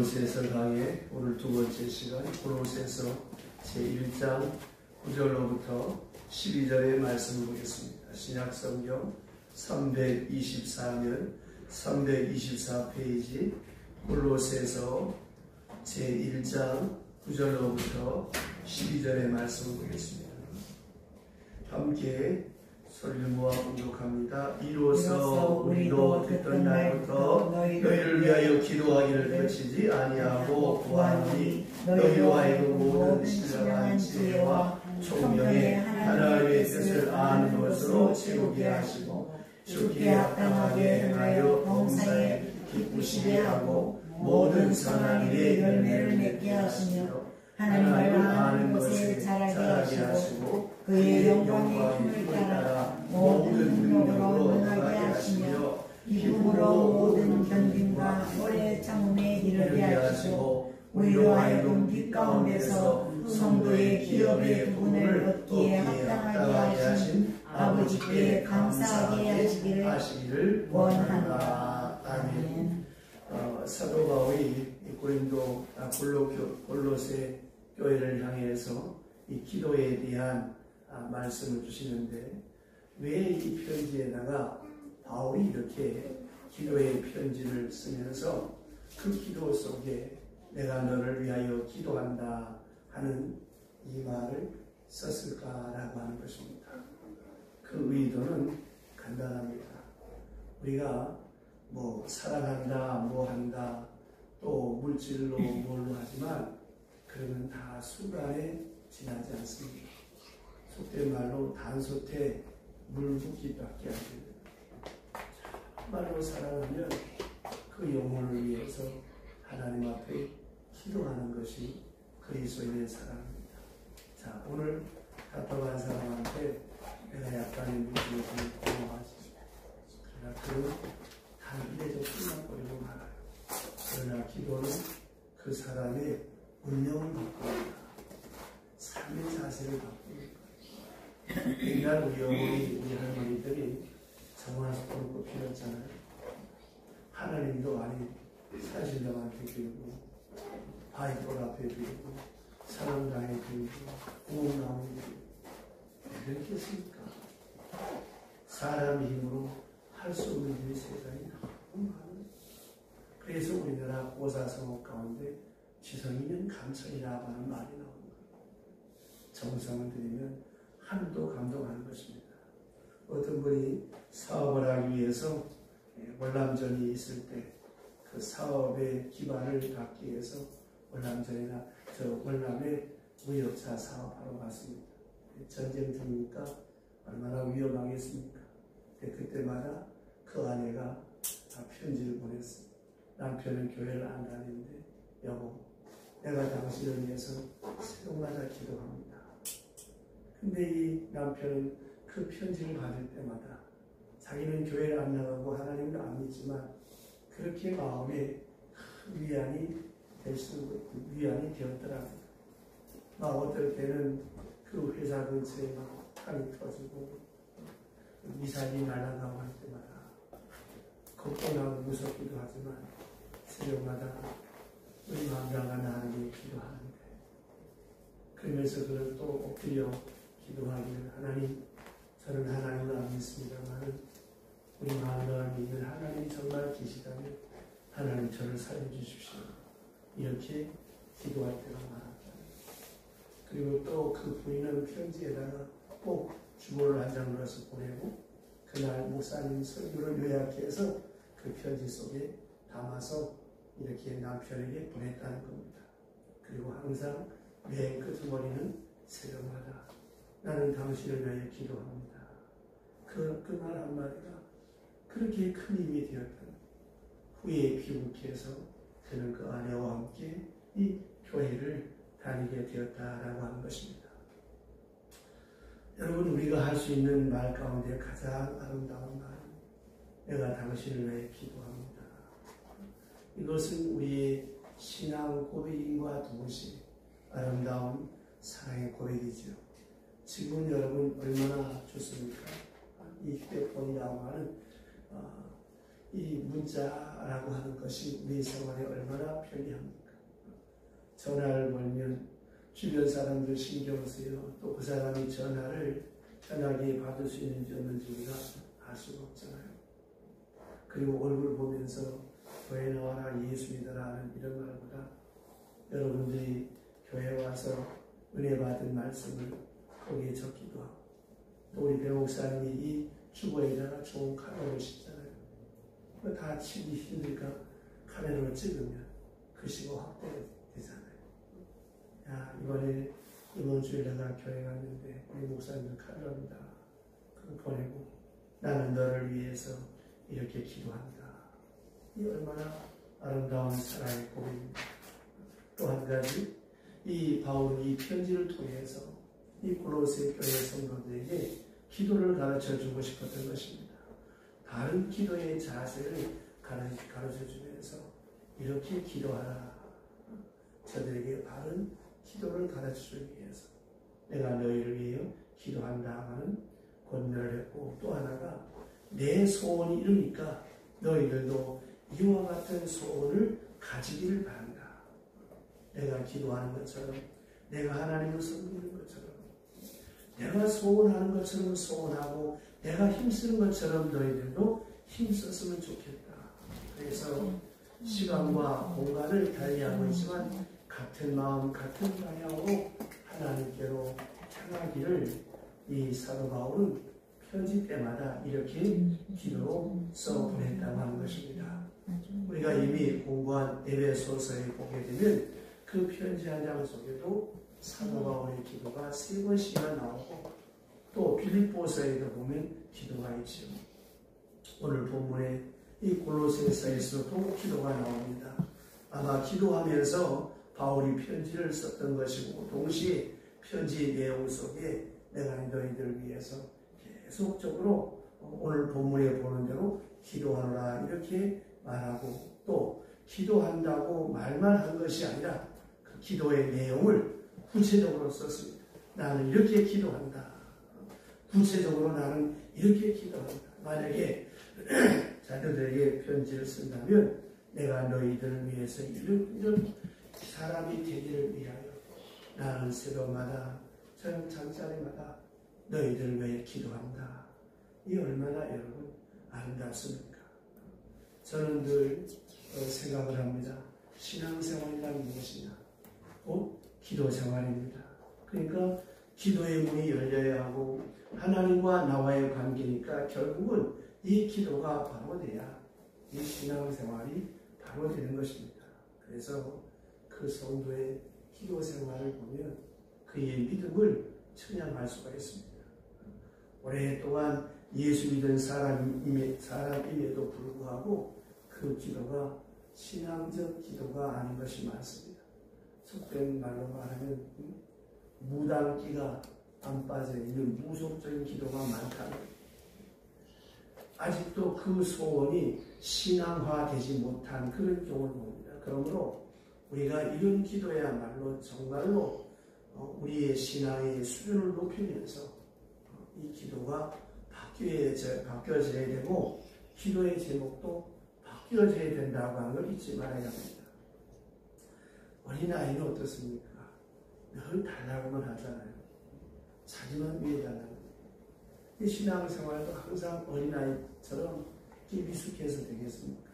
골로새서 강의 오늘 두 번째 시간, 골로새서 제1장 9절로부터 12절의 말씀을 보겠습니다. 신약성경 324면 324페이지 골로새서 제1장 9절로부터 12절의 말씀을 보겠습니다. 함께 소리를 모아 공독합니다. 이로써 우리도 듣던 날부터 너희를 위하여 기도하기를 그치지 아니하고 구하노니 너희로 하여금 모든 신령한 지혜와 총명의 하나님의 뜻을 아는 것으로 채우게 하시고 주께 합당하게 행하여 범사에 기쁘시게 하고 모든 선한 일에 열매를 맺게 하시며 하나님을 아는 것에 자라게 하시고 그의 영광의 힘을 따라 모든 능력으로 능하게 하시며 기쁨으로 모든 견딘과 오래 참음에 이르게 하시고 우리로 하여금 빛 가운데서 성도의 기업의 부분을 얻기에 합당하게 하신 아버지께 감사하게 하시기를 원하노라. 아멘. 사도 바울이 골로새 교회를 향해서 이 기도에 대한 말씀을 주시는데, 왜 이 편지에다가 바울이 이렇게 기도의 편지를 쓰면서 그 기도 속에 내가 너를 위하여 기도한다 하는 이 말을 썼을까라고 하는 것입니다. 그 의도는 간단합니다. 우리가 사랑한다, 한다, 또 물질로 뭘로 하지만 그러면 다 순간에 지나지 않습니다. 속된 말로 단소태 물붓기밖에 안 됩니다. 정말로 사랑하면 그 영혼을 위해서 하나님 앞에 기도하는 것이 그리스도인의 사랑입니다. 자, 오늘 답답한 사람한테 내가 약간의 물질을 고마워하지. 그러나 그는 단기에서 끝나버리고 말아요. 그러나 기도는 그 사람의 운명을 바꿉니다. 삶의 자세를 바꿉니다. 옛날 우리 할머니들이 정화석으로 꼽히었잖아요. 하나님도 아닌 사신령한테 빌고, 바위돌 앞에 빌고, 사랑당에 빌고, 구멍나무에 빌고, 왜 그렇겠습니까? 사람의 힘으로 할 수 없는 일이 세상에 너무 많아요. 그래서 우리나라 고사성어 가운데 지성이면 감천이라고 하는 말이 나옵니다. 정성을 들이면 하늘도 감동하는 것입니다. 어떤 분이 사업을 하기 위해서 월남전이 있을 때 그 사업의 기반을 갖기 위해서 월남전이나 월남에 무역차 사업하러 갔습니다. 전쟁터니까 얼마나 위험하겠습니까? 그때마다 그 아내가 편지를 보냈어요. 남편은 교회를 안 다니는데, 여보, 내가 당신을 위해서 새벽마다 기도합니다. 근데 이 남편은 그 편지를 받을 때마다 자기는 교회를 안 나가고 하나님을 안 믿지만 그렇게 마음에 큰 위안이 되었더라고요. 어떨 때는 그 회사 근처에 탄이 터지고 미사일이 날아가고 할 때마다 걱정하고 무섭기도 하지만 새벽마다 우리 마음자가 하나님께 기도하는데, 그러면서 그를 또 엎드려 기도하기를, 하나님, 저는 하나님을 안 믿습니다만 우리 마음자가 믿는 하나님이 정말 계시다면 하나님 저를 살려주십시오. 이렇게 기도할 때가 많았잖아요. 그리고 또 그 부인은 편지에다가 꼭 주보를 한 장 넣어서 보내고, 그날 목사님 설교를 요약해서 그 편지 속에 담아서 이렇게 남편에게 보냈다는 겁니다. 그리고 항상 맨 끝머리는 새벽마다 나는 당신을 위하여 기도합니다. 그 말 한마디가 그렇게 큰 힘이 되었던, 후에 귀국해서 그는 그 아내와 함께 이 교회를 다니게 되었다라고 하는 것입니다. 여러분, 우리가 할 수 있는 말 가운데 가장 아름다운 말은 내가 당신을 위해 기도합니다. 이것은 우리의 신앙 고백인과 동시에 아름다운 사랑의 고백이죠. 지금 여러분 얼마나 좋습니까? 이 휴대폰이라고 하는 이 문자라고 하는 것이 우리 생활에 얼마나 편리합니까? 전화를 걸면 주변 사람들 신경 쓰여 또 그 사람이 전화를 편하게 받을 수 있는지 없는지 우리가 알 수가 없잖아요. 그리고 얼굴 보면서 교회 나와라 예수 믿어라 하는 이런 말보다 여러분들이 교회 와서 은혜 받은 말씀을 거기에 적기도 하고 또 우리 배목사님이 이 주보에다가 좋은 카메라를 싣잖아요. 그거 다 치기 힘드니까 카메라로 찍으면 글씨가 확대되잖아요. 야, 이번 주에 내가 교회 갔는데 우리 목사님들 카메라입니다. 그거 보내고 나는 너를 위해서 이렇게 기도한다. 이 얼마나 아름다운 사랑의 고백입니다. 또 한 가지, 이 바울이 이 편지를 통해서 이 골로새 교회 성도들에게 기도를 가르쳐 주고 싶었던 것입니다. 바른 기도의 자세를 가르쳐 주면서 이렇게 기도하라. 저들에게 바른 기도를 가르쳐 주기 위해서 내가 너희를 위해 기도한다 하는 권면을 했고 또 하나가 내 소원이 이루니까 너희들도 이와 같은 소원을 가지기를 바란다. 내가 기도하는 것처럼 내가 하나님을 섬기는 것처럼 내가 소원하는 것처럼 소원하고 내가 힘쓰는 것처럼 너희들도 힘썼으면 좋겠다. 그래서 시간과 공간을 달리하고 있지만 같은 마음 같은 방향으로 하나님께로 향하기를 이 사도 바울은 편지 때마다 이렇게 기도로 써 보냈다고 하는 것입니다. 우리가 이미 공부한 에베소서에 보게 되면 그 편지 한 장 속에도 사도 바울의 기도가 3번씩이나 나오고 또 빌립보서에도 보면 기도가 있죠. 오늘 본문에 이 골로새서에서도 기도가 나옵니다. 아마 기도하면서 바울이 편지를 썼던 것이고 동시에 편지 내용 속에 내가 너희들 위해서 계속적으로 오늘 본문에 보는 대로 기도하노라 이렇게 말하고 또 기도한다고 말만 한 것이 아니라 그 기도의 내용을 구체적으로 썼습니다. 나는 이렇게 기도한다. 구체적으로 나는 이렇게 기도한다. 만약에 자녀들에게 편지를 쓴다면 내가 너희들을 위해서 이런 사람이 되기를 위하여 나는 새벽마다 저녁 잠자리마다 너희들을 위해 기도한다. 이 얼마나 여러분 아름답습니까? 저는 늘 생각을 합니다. 신앙생활이란 무엇이냐? 곧 기도생활입니다. 그러니까 기도의 문이 열려야 하고 하나님과 나와의 관계니까 결국은 이 기도가 바로 돼야 이 신앙생활이 바로 되는 것입니다. 그래서 그 성도의 기도생활을 보면 그의 믿음을 측량할 수가 있습니다. 오랫동안 예수 믿은 사람임에도 불구하고 그 기도가 신앙적 기도가 아닌 것이 많습니다. 속된 말로 말하면 무당기가 안 빠져있는 무속적인 기도가 많다는 거예요. 아직도 그 소원이 신앙화되지 못한 그런 경우를 봅니다. 그러므로 우리가 이런 기도야말로 정말로 우리의 신앙의 수준을 높이면서 이 기도가 바뀌어져야 되고 기도의 제목도 바뀌어져야 된다고 하는 걸 잊지 말아야 합니다. 어린아이는 어떻습니까? 늘 달라고만 하잖아요. 자기만 위해 달라고. 이 신앙생활도 항상 어린아이처럼 미숙해서 되겠습니까?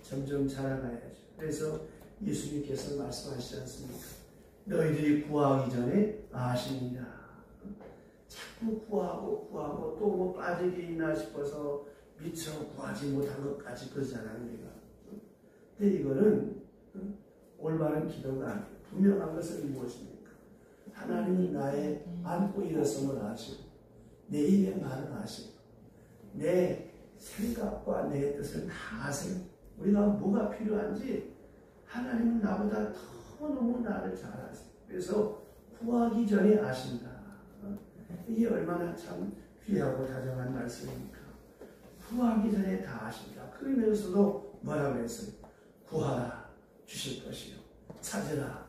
점점 자라나야죠. 그래서 예수님께서 말씀하시지 않습니까? 너희들이 구하기 전에 아십니다. 자꾸 구하고 또 뭐 빠지게 있나 싶어서 미처 구하지 못한 것까지 그러잖아요. 우리가. 근데 이거는 올바른 기도가 아니에요. 분명한 것은 무엇입니까? 하나님이 나의 안고 일어섬을 아시고 내 입의 말을 아시고 내 생각과 내 뜻을 다 아세요. 우리가 뭐가 필요한지 하나님은 나보다 너무너무 나를 잘 아세요. 그래서 구하기 전에 아신다. 이게 얼마나 참 귀하고 다정한 말씀입니까? 구하기 전에 다 아신다. 그러면서도 뭐라고 했어요? 구하라 주실 것이요. 찾으라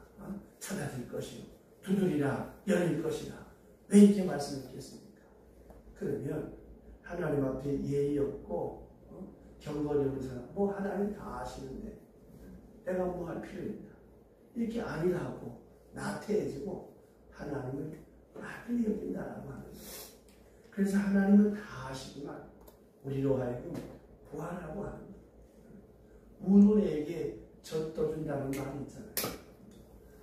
찾아질 것이요. 두드리라 열릴 것이다. 왜 이렇게 말씀했겠습니까? 그러면 하나님 앞에 예의 없고 경건해온 사람, 뭐 하나님 다 아시는데 내가 뭐 할 필요 있나? 이렇게 아니라 하고 나태해지고 하나님을 많이 여긴다라고 하는 거예요. 그래서 하나님은 다 아시지만 우리로 하여금 부활하고 하는 거예요. 문호에게 젖떠준다는 말이 있잖아요.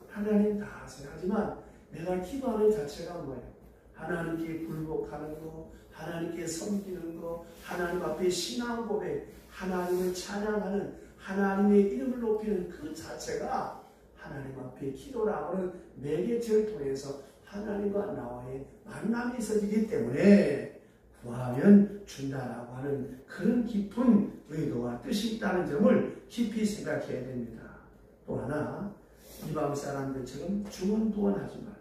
하나님 다 아세요. 하지만 내가 기도하는 자체가 뭐예요? 하나님께 굴복하는 거, 하나님께 섬기는 거, 하나님 앞에 신앙 고백, 하나님을 찬양하는, 하나님의 이름을 높이는 그 자체가 하나님 앞에 기도라고 하는 매개체를 통해서 하나님과 나와의 만남이 있어지기 때문에 구하면 준다라고 하는 그런 깊은 의도와 뜻이 있다는 점을 깊이 생각해야 됩니다. 또 하나, 이방 사람들처럼 주문부원하지 말라.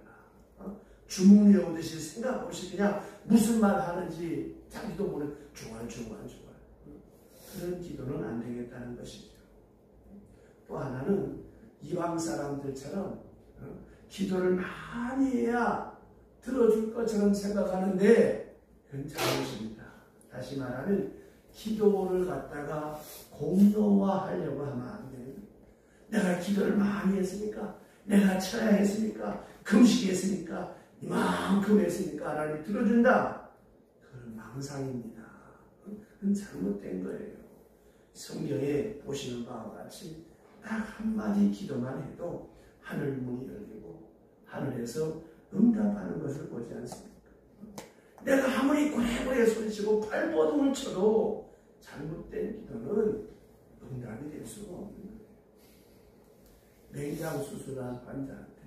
주문 외우듯이 생각 없이 그냥 무슨 말 하는지 자기도 모르는 중얼. 그런 기도는 안 되겠다는 것이죠. 또 하나는 이방 사람들처럼 기도를 많이 해야 들어줄 것처럼 생각하는데 그건 잘못입니다. 다시 말하면 기도를 갖다가 공로화하려고 하면 안 돼요. 내가 기도를 많이 했으니까, 내가 쳐야 했으니까, 금식했으니까, 이만큼 했으니까 하나님이 들어준다. 그건 망상입니다. 그건 잘못된 거예요. 성경에 보시는 바와 같이 딱 한마디 기도만 해도 하늘 문이 열리고 하늘에서 응답하는 것을 보지 않습니까? 내가 아무리 고래고래 소리치고 발버둥을 쳐도 잘못된 기도는 응답이 될 수가 없는 거예요. 맹장 수술한 환자한테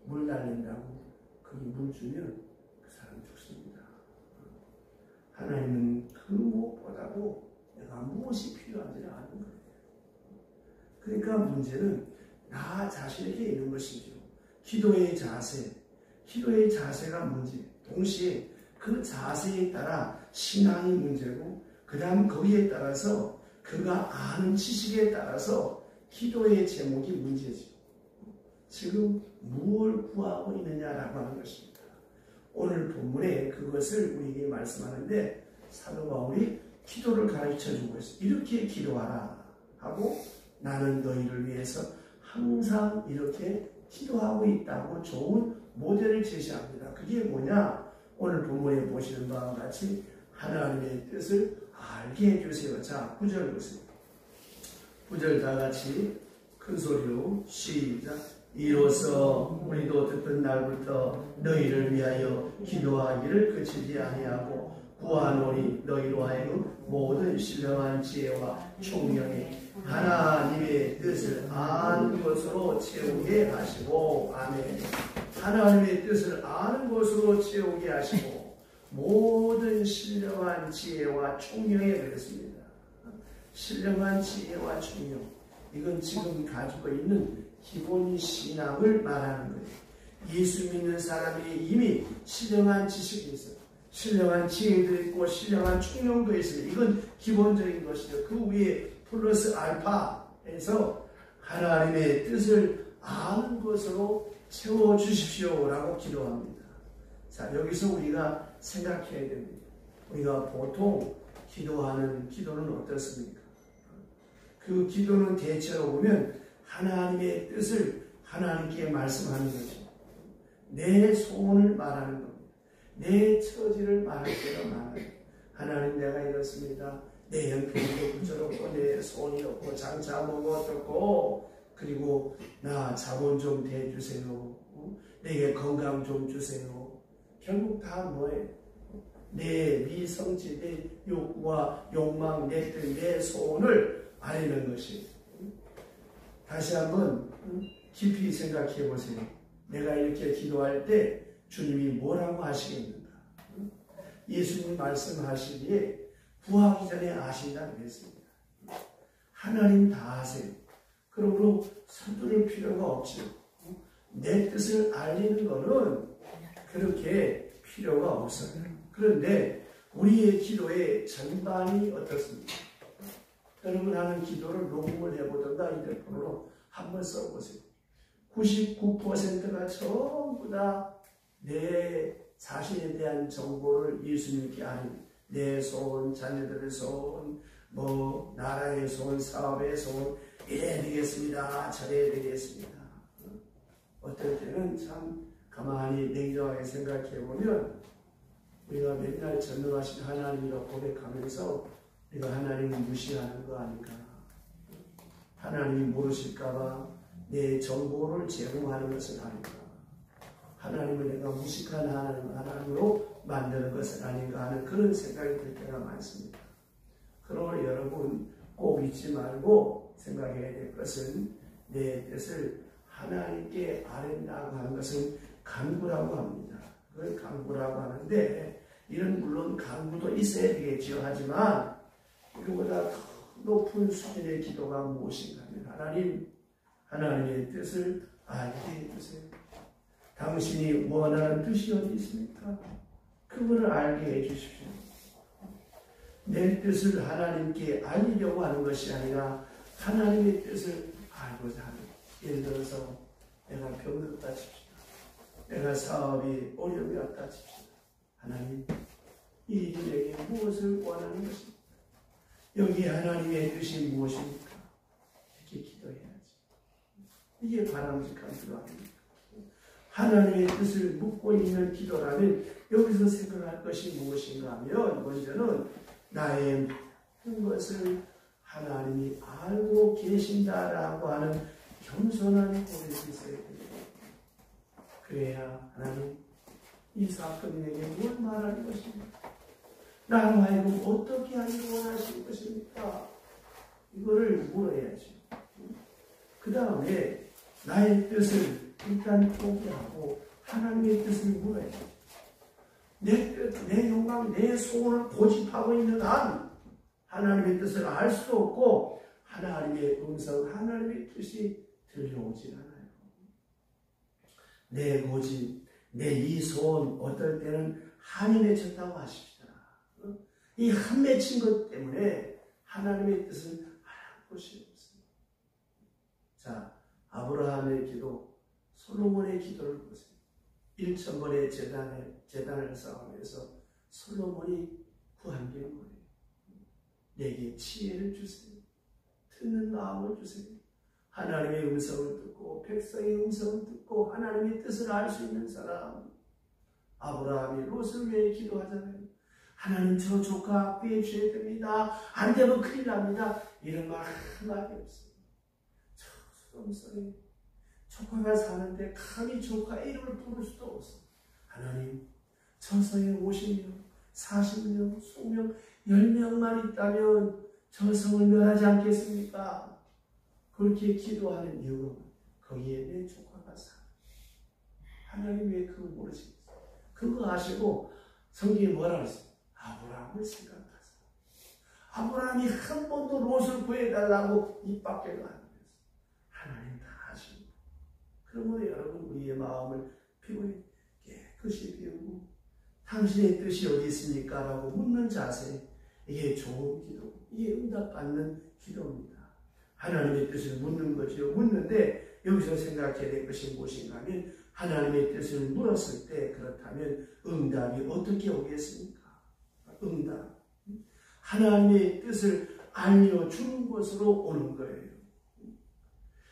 물 달린다고 거기 물 주면 그 사람 죽습니다. 하나님은 그 무엇보다도 내가 무엇이 필요한지를 아는 거예요. 그러니까 문제는 나 자신에게 있는 것이죠. 기도의 자세가 문제. 동시에 그 자세에 따라 신앙이 문제고, 그 다음 거기에 따라서 그가 아는 지식에 따라서 기도의 제목이 문제죠. 지금 무엇을 구하고 있느냐라고 하는 것입니다. 오늘 본문에 그것을 우리에게 말씀하는데 사도 바울이 기도를 가르쳐주고 있어요. 이렇게 기도하라 하고 나는 너희를 위해서 항상 이렇게 기도하고 있다고 좋은 모델을 제시합니다. 그게 뭐냐? 오늘 본문에 보시는 바와 같이 하나님의 뜻을 알게 해주세요. 자, 9절 보세요. 9절 다 같이 큰 소리로 시작. 이로써 우리도 듣던 날부터 너희를 위하여 기도하기를 그치지 아니하고 구하노니 너희로 하여금 모든 신령한 지혜와 총명에 하나님의 뜻을 아는 것으로 채우게 하시고, 아멘. 하나님의 뜻을 아는 것으로 채우게 하시고 모든 신령한 지혜와 총명에 그랬습니다. 신령한 지혜와 총명, 이건 지금 가지고 있는 기본 신앙을 말하는 거예요. 예수 믿는 사람이 이미 신령한 지식이 있어요. 신령한 지혜도 있고 신령한 총명도 있어요. 이건 기본적인 것이죠. 그 위에 플러스 알파에서 하나님의 뜻을 아는 것으로 채워주십시오라고 기도합니다. 자, 여기서 우리가 생각해야 됩니다. 우리가 보통 기도하는 기도는 어떻습니까? 그 기도는 대체로 보면 하나님의 뜻을 하나님께 말씀하는 거죠. 내 소원을 말하는 겁니다. 내 처지를 말할 때가 많아요. 하나님, 내가 이렇습니다. 내 형편도 부끄럽고 내 손이 없고 장차 뭐가 어떻고, 그리고 나 자본 좀 대주세요. 내게 건강 좀 주세요. 결국 다 뭐예요? 내 미성질, 내 욕구와 욕망, 내 뜻, 내 소원을 아뢰는 것이. 다시 한번 깊이 생각해 보세요. 내가 이렇게 기도할 때 주님이 뭐라고 하시겠는가? 예수님 말씀하시기에 구하기 전에 아신다고 했습니다. 하나님 다 아세요. 그러므로 서두를 필요가 없죠. 내 뜻을 알리는 것은 그렇게 필요가 없어요. 그런데 우리의 기도의 전반이 어떻습니까? 여러분 하는 기도를 녹음을 해보던가 휴대폰으로 한번 써보세요. 99%가 전부 다 내 자신에 대한 정보를 예수님께 아는, 내 소원, 자녀들의 소원, 나라의 소원, 사업의 소원, 이래야 되겠습니다. 저래야 되겠습니다. 어떨 때는 참 가만히 냉정하게 생각해 보면 우리가 맨날 전능하신 하나님이라고 고백하면서 우리가 하나님을 무시하는 거 아닌가. 하나님이 모르실까봐 내 정보를 제공하는 것은 아닌가. 하나님을 내가 무식한 하나님으로 만드는 것은 아닌가 하는 그런 생각이 들 때가 많습니다. 그러므로 여러분 꼭 잊지 말고 생각해야 될 것은 내 뜻을 하나님께 아뢰라고 하는 것은 간구라고 합니다. 그걸 간구라고 하는데 이런 물론 간구도 있어야 되겠죠. 하지만 이거보다 더 높은 수준의 기도가 무엇인가 하면 하나님의 뜻을 알게 해주세요. 당신이 원하는 뜻이 어디 있습니까? 그거를 알게 해주십시오. 내 뜻을 하나님께 알리려고 하는 것이 아니라 하나님의 뜻을 알고자 하는. 예를 들어서 내가 병들었다 칩시다. 내가 사업이 어려움이 왔다 칩시다. 하나님, 이 일이 내게 무엇을 원하는 것입니까? 여기 하나님의 뜻이 무엇입니까? 이렇게 기도해야지. 이게 바람직한 기도 아닙니까? 하나님의 뜻을 묻고 있는 기도라면 여기서 생각할 것이 무엇인가 하면 먼저는 나의 모든 것을 하나님이 알고 계신다라고 하는 겸손한 고백이 있어야 됩니다. 그래야 하나님 이 사건이 내게 뭘 말하는 것입니까? 나로 하여금 어떻게 하기를 원하시는 것입니까? 이거를 물어야죠. 그 다음에 나의 뜻을 일단 포기하고 하나님의 뜻을 물어야죠. 내 뜻, 내 영광, 내 소원을 고집하고 있는 한 하나님의 뜻을 알 수도 없고 하나님의 음성, 하나님의 뜻이 들려오질 않아요. 내 고집, 내 이 소원 어떨 때는 한이 맺혔다고 하십시다. 이 한 맺힌 것 때문에 하나님의 뜻을 알아볼 것이 없습니다. 자, 아브라함의 기도, 솔로몬의 기도를 보세요. 1,000번의 제단을 쌓으면서 솔로몬이 구한 게 뭐예요? 내게 지혜를 주세요. 듣는 마음을 주세요. 하나님의 음성을 듣고 백성의 음성을 듣고 하나님의 뜻을 알 수 있는 사람. 아브라함이 롯을 위해 기도하잖아요. 하나님 저 조카 구해주셔야 됩니다. 안 되면 큰일 납니다. 이런 말 한마디 없어요. 저 소dom성에 조카가 사는데 감히 조카 이름을 부를 수도 없어. 하나님 저 성에 50명, 40명, 20명, 10명만 있다면 저 성을 멸하지 않겠습니까? 그렇게 기도하는 이유는 거기에 내 조카가 사. 하나님 왜 그걸 모르시겠어요? 그거 아시고 성경이 뭐라 그랬어요? 아브라함을 생각하세요. 아브라함이 한 번도 롯을 구해달라고 입 밖에도 안 했어요. 하나님 다 아십니다. 그러므로 여러분 우리의 마음을 피부에 깨끗이 비우고 당신의 뜻이 어디 있습니까? 라고 묻는 자세. 이게 좋은 기도, 이게 응답받는 기도입니다. 하나님의 뜻을 묻는 거죠. 묻는데 여기서 생각해야 될 것이 무엇인가 하면 하나님의 뜻을 물었을 때 그렇다면 응답이 어떻게 오겠습니까? 응답. 하나님의 뜻을 알려주는 것으로 오는 거예요.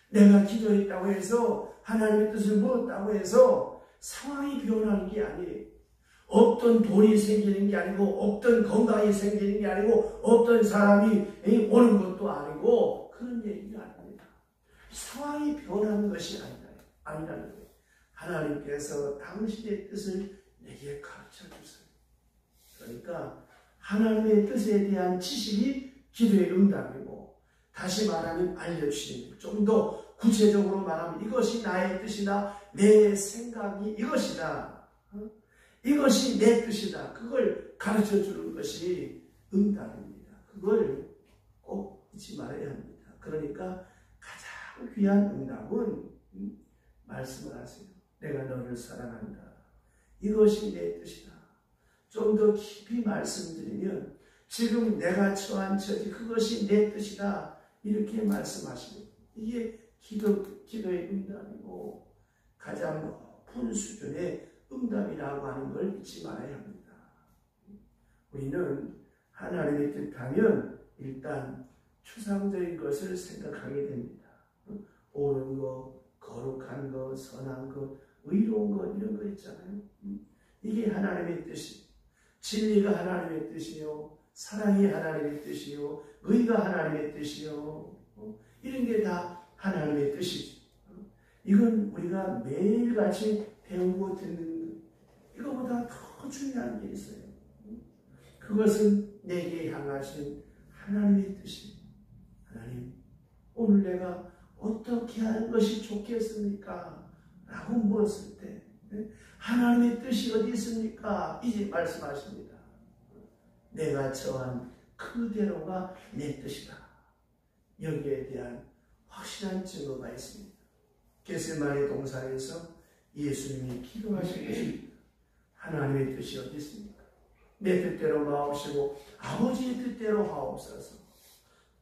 내가 기도했다고 해서 하나님의 뜻을 물었다고 해서 상황이 변하는 게 아니에요. 없던 돈이 생기는 게 아니고 없던 건강이 생기는 게 아니고 없던 사람이 오는 것도 아니고 그런 얘기가 아닙니다. 상황이 변하는 것이 아니라는 거예요. 하나님께서 당신의 뜻을 내게 가르쳐 주세요. 그러니까 하나님의 뜻에 대한 지식이 기도의 응답이고 다시 말하면 알려주시는 좀 더 구체적으로 말하면 이것이 나의 뜻이다. 내 생각이 이것이다. 이것이 내 뜻이다. 그걸 가르쳐 주는 것이 응답입니다. 그걸 꼭 잊지 말아야 합니다. 그러니까 가장 귀한 응답은 말씀을 하세요. 내가 너를 사랑한다. 이것이 내 뜻이다. 좀 더 깊이 말씀드리면 지금 내가 처한 처지 그것이 내 뜻이다. 이렇게 말씀하시는 이게 기도의 응답이고 가장 높은 수준의 응답이라고 하는 걸 잊지 말아야 합니다. 우리는 하나님의 뜻하면 일단 추상적인 것을 생각하게 됩니다. 옳은 것, 거룩한 것, 선한 것, 의로운 것 이런 거 있잖아요. 이게 하나님의 뜻이, 진리가 하나님의 뜻이요, 사랑이 하나님의 뜻이요, 의가 하나님의 뜻이요, 이런 게 다 하나님의 뜻이죠. 이건 우리가 매일같이 배우고 듣는 것, 이거보다 더 중요한 게 있어요. 그것은 내게 향하신 하나님의 뜻입니다. 하나님, 오늘 내가 어떻게 하는 것이 좋겠습니까? 라고 물었을 때 하나님의 뜻이 어디 있습니까? 이제 말씀하십니다. 내가 처한 그대로가 내 뜻이다. 여기에 대한 확실한 증거가 있습니다. 겟세마네 동산에서 예수님이 기도하신 것입니다. 하나님의 뜻이 어디 있습니까? 내 뜻대로 마옵시고 아버지의 뜻대로 하옵소서.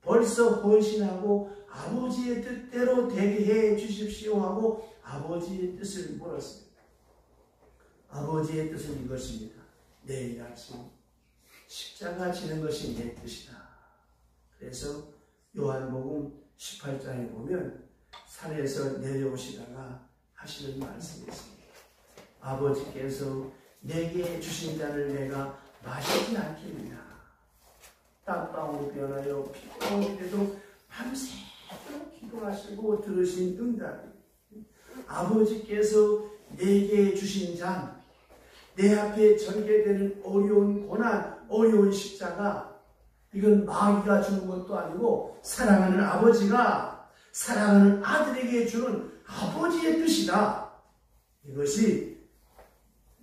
벌써 헌신하고 아버지의 뜻대로 되게 해 주십시오 하고 아버지의 뜻을 물었습니다. 아버지의 뜻은 이것입니다. 내일 아침 십자가 지는 것이 내 뜻이다. 그래서 요한복음 18장에 보면 산에서 내려오시다가 하시는 말씀이 있습니다. 아버지께서 내게 주신 잔을 내가 마시지 않겠느냐. 땀방울이 변하여 피방울이 돼도 밤새도록 기도하시고 들으신 응답이, 아버지께서 내게 주신 잔, 내 앞에 전개되는 어려운 고난, 어려운 십자가, 이건 마귀가 주는 것도 아니고 사랑하는 아버지가 사랑하는 아들에게 주는 아버지의 뜻이다. 이것이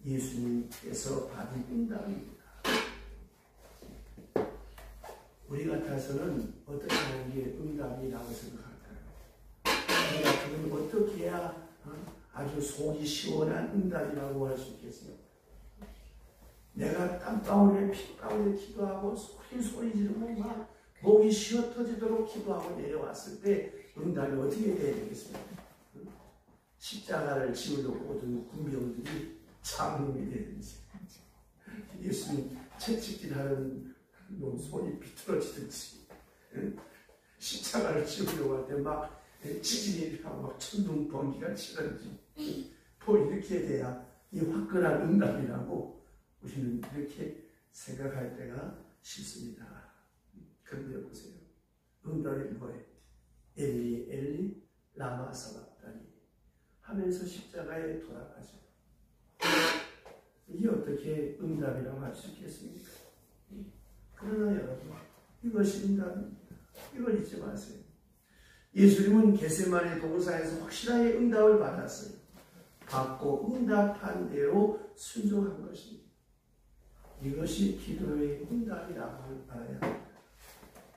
예수님께서 받은 응답입니다. 우리 같아서는 어떻게 하는 게 응답이라고 생각할까요? 우리 같으면 어떻게 해야 아주 속이 시원한 응답이라고 할 수 있겠습니까? 내가 땀방울에 핏방울에 기도하고 소리 지르고 막 목이 쉬어 터지도록 기도하고 내려왔을 때 응답이 어떻게 돼야 되겠습니까? 십자가를 지우려고 오던 군병들이 장님이 되든지, 예수님 채찍질하는 손이 비틀어지든지, 십자가를 지우려고 할 때 막 지진이 일어나고 막 천둥 번개가 치든지, 이렇게 돼야 이 화끈한 응답이라고 우리는 이렇게 생각할 때가 쉽습니다. 그런데 보세요. 응답이 뭐예요? 엘리 엘리 라마 사박다니 하면서 십자가에 돌아가죠. 이게 어떻게 응답이라고 할 수 있겠습니까? 그러나 여러분, 이것이 응답입니다. 이걸 잊지 마세요. 예수님은 겟세마네 동산에서 확실하게 응답을 받았어요. 받고 응답한 대로 순종한 것입니다. 이것이 기도의 응답이라고 알아야 합니다.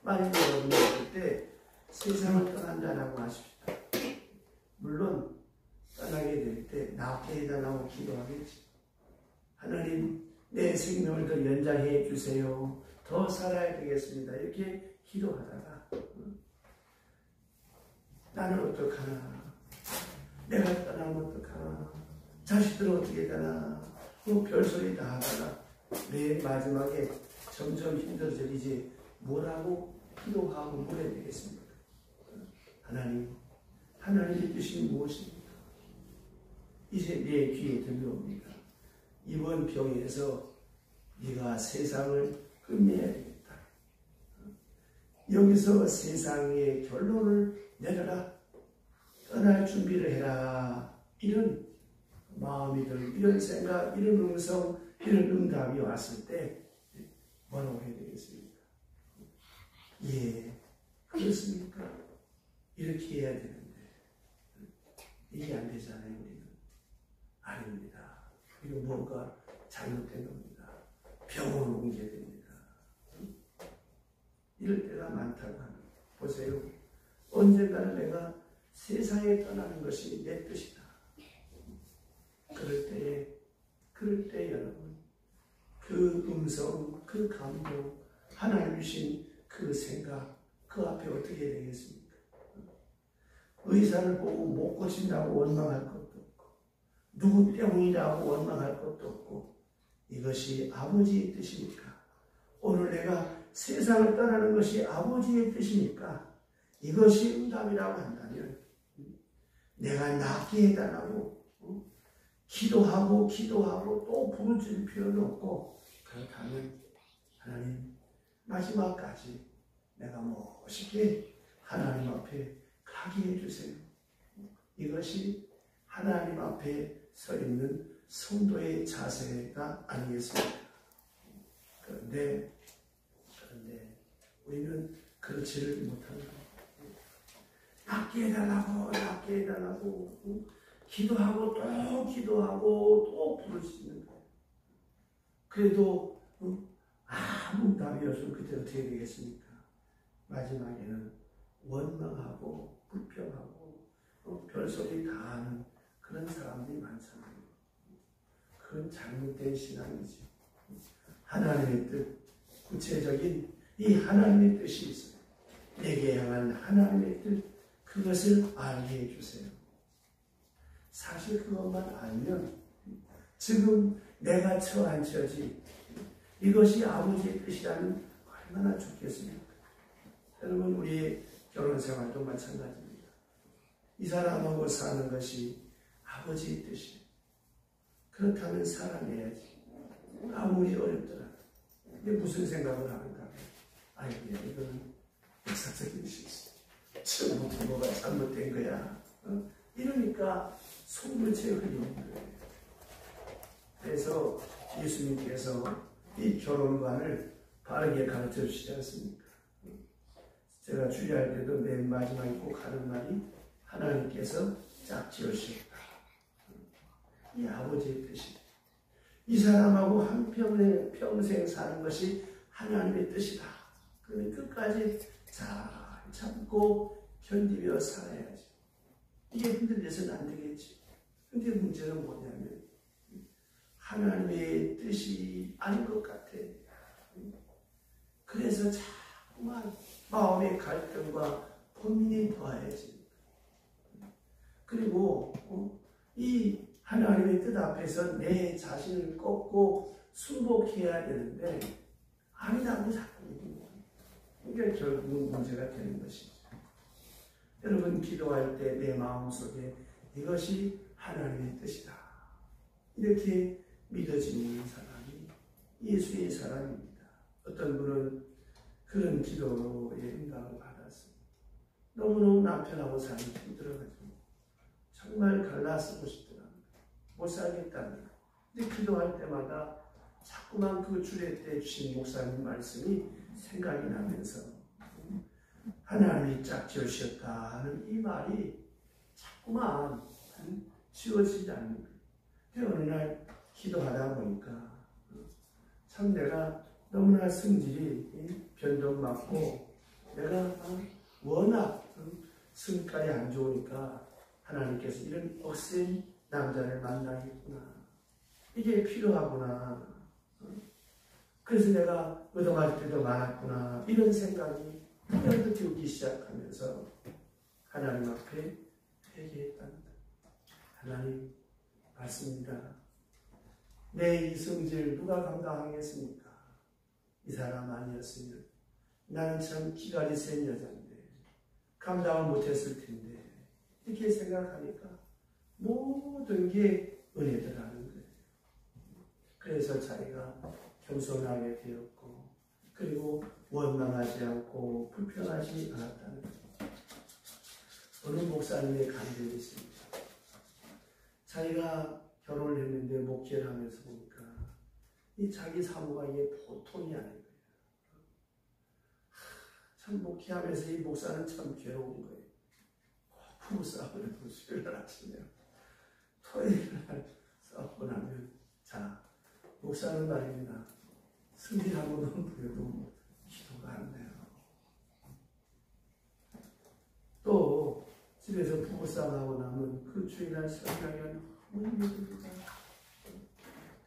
만약 여러분이 그때 세상을 떠난다라고 하십시다. 물론 떠나게 될 때 낫게 해달라고 기도하겠지. 하나님, 내 생명을 더 연장해 주세요. 더 살아야 되겠습니다. 이렇게 기도하다가 나는 어떡하나, 내가 떠나면 어떡하나, 자식들은 어떻게 되나, 별소리 다 하다가 내 마지막에 점점 힘들어져 이제 뭐라고 기도하고 물어야 되겠습니까? 하나님, 하나님의 뜻이 무엇입니까? 이제 내 귀에 들려옵니다. 이번 병에서 네가 세상을 끝내야 되겠다. 여기서 세상의 결론을 내려라. 떠날 준비를 해라. 이런 마음이 들고 이런 생각, 이런 음성, 이런 응답이 왔을 때 뭐라고 해야 되겠습니까? 예, 그렇습니까? 이렇게 해야 되는데 이게 안 되잖아요. 우리는 아닙니다. 이거 뭔가 잘못된 겁니다. 병원을 옮겨야 됩니다. 이럴 때가 많다고 하는 거예요. 보세요. 언젠가는 내가 세상에 떠나는 것이 내 뜻이다. 그럴 때 여러분, 그 음성, 그 감동, 하나님 주신 그 생각, 그 앞에 어떻게 되겠습니까? 의사를 보고 못 고친다고 원망할 것도 없고, 누구 때문이라고 원망할 것도 없고, 이것이 아버지의 뜻이니까 오늘 내가 세상을 떠나는 것이 아버지의 뜻이니까 이것이 응답이라고 한다면 내가 낫게 해달라고 기도하고 또 부르짖을 필요는 없고, 그렇다면 하나님 마지막까지 내가 멋있게 하나님 앞에 가게 해주세요. 이것이 하나님 앞에 서 있는 성도의 자세가 아니겠습니까? 그런데 우리는 그렇지를 못한다. 낫게 해달라고 기도하고 또 부르짖는 거예요. 그래도 아무 답이 없으면 그때 어떻게 되겠습니까? 마지막에는 원망하고 불평하고 별소리 다 하는 그런 사람들이 많잖아요. 그건 잘못된 신앙이지. 하나님의 뜻, 구체적인 이 하나님의 뜻이 있어요. 내게 향한 하나님의 뜻, 그것을 알게 해주세요. 사실 그것만 알면 지금 내가 처한 처지, 이것이 아버지의 뜻이라면 얼마나 좋겠습니까? 여러분, 우리의 결혼생활도 마찬가지입니다. 이 사람하고 사는 것이 아버지의 뜻이에요. 그렇다면 사랑해야지. 아무리 어렵더라도. 근데 무슨 생각을 하는가? 이거는 역사적인 실수. 처음부터 뭐가 잘못된 거야. 이러니까 속물째 흘리는 거예요. 그래서 예수님께서 이 결혼관을 바르게 가르쳐 주시지 않습니까? 제가 주의할 때도 맨 마지막에 꼭 하는 말이 하나님께서 짝지으셨다. 이 아버지의 뜻이. 이 사람하고 한평생 사는 것이 하나님의 뜻이다. 그러니 끝까지 잘 참고 견디며 살아야지. 이게 흔들려서는 안 되겠지. 근데 문제는 뭐냐면 하나님의 뜻이 아닌 것 같아. 그래서 자꾸만 마음의 갈등과 고민이 더해집니다. 그리고 이 하나님의 뜻 앞에서 내 자신을 꺾고 순복해야 되는데 아니라고 자꾸 얘기해요. 그러니까 결국 문제가 되는 것이죠. 여러분, 기도할 때 내 마음속에 이것이 하나님의 뜻이다, 이렇게 믿어지는 사람이 예수의 사람입니다. 어떤 분은 그런 기도의 응답을 받았습니다. 너무너무 남편하고 살기 힘들어가지고 정말 갈라쓰고 싶더랍니다. 못 살겠답니다. 근데 기도할 때마다 자꾸만 그 주례 때 주신 목사님 말씀이 생각이 나면서 하나님이 짝지으셨다 하는 이 말이 자꾸만 지워지지 않는 거예요. 근데 어느 날 기도하다 보니까 참 내가 너무나 성질이 변동맞고 내가 워낙 성깔이 안 좋으니까 하나님께서 이런 억센 남자를 만나겠구나, 이게 필요하구나, 그래서 내가 얻어맞을 때도 많았구나, 이런 생각이 그때부터 들기 시작하면서 하나님 앞에 회개했답니다. 하나님, 맞습니다. 내 이 성질 누가 감당하겠습니까? 이 사람 아니었으면 나는 참 기갈이 센 여자인데 감당을 못했을 텐데, 이렇게 생각하니까 모든 게 은혜더라는 거예요. 그래서 자기가 겸손하게 되었고, 그리고 원망하지 않고 불평하지 않았다는 거예요. 어느 목사님의 간증이 있습니다. 자기가 결혼을 했는데 목회를 하면서 보니까 이 자기 사모가 이게 보통이 아닌 거예요. 참 목회하면서 이 목사는 참 괴로운 거예요. 부부싸움을 해도 수요일 날 아침에 토요일 날 싸우고 나면, 자, 목사는 말입니다. 승질 한 번만 부려도 기도가 안 돼요. 또 집에서 부부싸움하고 나면 그 주일날 설교하면 너무 힘듭니다.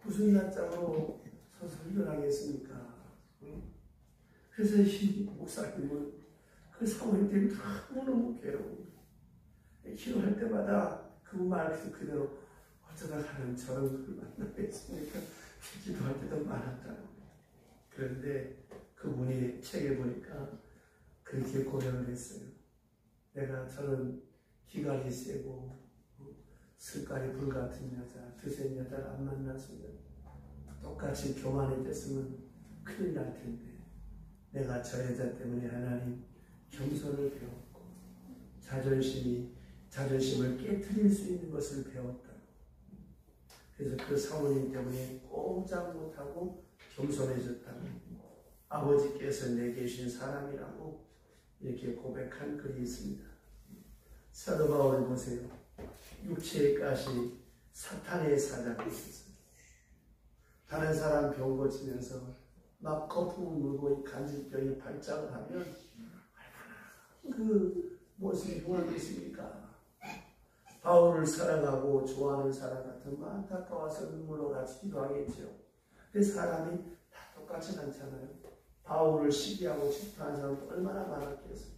무슨 낯짝으로 설교를 하겠습니까? 그래서 이 목사님은 그 사모님 때문에 너무너무 괴로운 거예요. 기도할 때마다 그 말 그대로 어쩌다 하는 저런 걸 만나겠습니까? 기도할 때도 많았다는 거예요. 그런데 그분이 책에 보니까 그렇게 고백을 했어요. 내가 저런 기갈이 세고 슬깔이 불같은 여자, 드센 여자를 안 만났으면 똑같이 교만이 됐으면 큰일 날 텐데 내가 저 여자 때문에 하나님 겸손을 배웠고 자존심을 깨트릴 수 있는 것을 배웠다. 그래서 그 사모님 때문에 꼼짝 못하고 겸손해졌다고 아버지께서 내게 주신 사람이라고 이렇게 고백한 글이 있습니다. 사도 바울을 보세요. 육체의 가시 사탄의 사자가 있었어요. 다른 사람 병 고치면서 막 거품을 물고 간질병이 발작을 하면 얼마나 그 모습이 흉하겠습니까? 바울을 사랑하고 좋아하는 사람 같으면 안타까워서 눈물로 같이 기도하겠죠. 근데 사람이 다 똑같지 않잖아요. 바울을 시기하고 질투하는 사람도 얼마나 많았겠어요.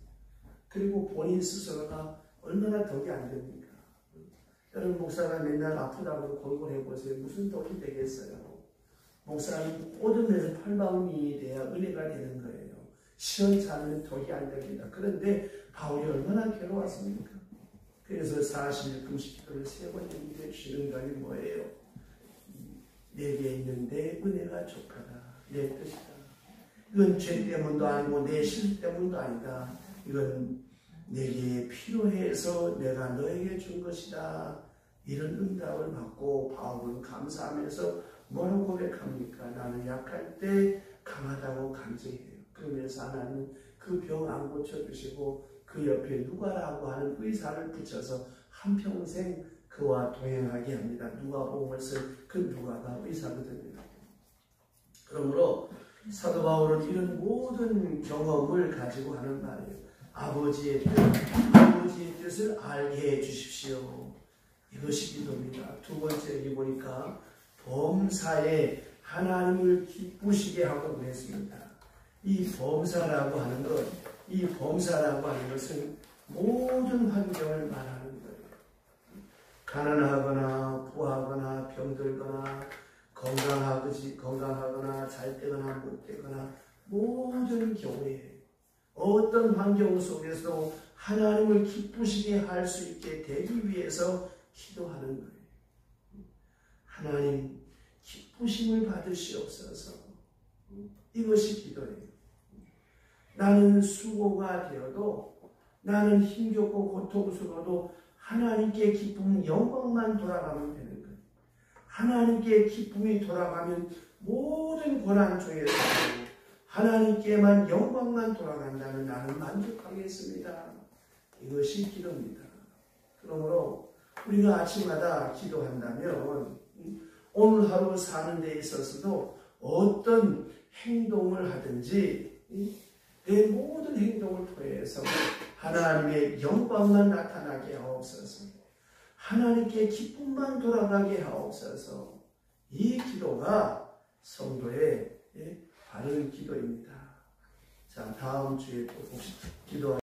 그리고 본인 스스로가 얼마나 덕이 안 됩니까? 여러분 목사가 맨날 아프다고 골골 해보세요. 무슨 덕이 되겠어요? 목사는 모든 면에서 팔방미인이 돼야 은혜가 되는 거예요. 시원찮으면 덕이 안 됩니다. 그런데 바울이 얼마나 괴로웠습니까? 그래서 40일 금식기도를 3번 연기해 주시는 것이 뭐예요? 내게 있는데 은혜가 족하다. 내 뜻이다. 이건 죄 때문도 아니고 내 실수 때문도 아니다. 이건 내게 필요해서 내가 너에게 준 것이다. 이런 응답을 받고 바울은 감사하면서 뭐라고 고백합니까? 나는 약할 때 강하다고 간증해요. 그러면서 하나님은 그 병 안 고쳐주시고 그 옆에 누가라고 하는 의사를 붙여서 한평생 그와 동행하게 합니다. 누가복음을 쓴 그 누가가 의사거든요. 그러므로 사도 바울은 이런 모든 경험을 가지고 하는 말이에요. 아버지의 뜻을 알게 해 주십시오. 이것이 기도입니다. 두 번째 여기 보니까 범사에 하나님을 기쁘시게 하고 그랬습니다. 이 범사라고 하는 것은 모든 환경을 말하는 거예요. 가난하거나 부하거나 병들거나 건강하거나 잘 되거나 못 되거나 모든 경우에 어떤 환경 속에서도 하나님을 기쁘시게 할 수 있게 되기 위해서 기도하는 거예요. 하나님 기쁘심을 받으시옵소서. 이것이 기도예요. 나는 수고가 되어도 나는 힘겹고 고통스러워도 하나님께 기쁨 영광만 돌아가면 되는 거예요. 하나님께 기쁨이 돌아가면 모든 고난 중에서 하나님께만 영광만 돌아간다면 나는 만족하겠습니다. 이것이 기도입니다. 그러므로 우리가 아침마다 기도한다면 오늘 하루 사는 데 있어서도 어떤 행동을 하든지 내 모든 행동을 통해서 하나님의 영광만 나타나게 하옵소서. 하나님께 기쁨만 돌아가게 하옵소서. 이 기도가 성도의 바른 기도입니다. 자, 다음 주에 또 기도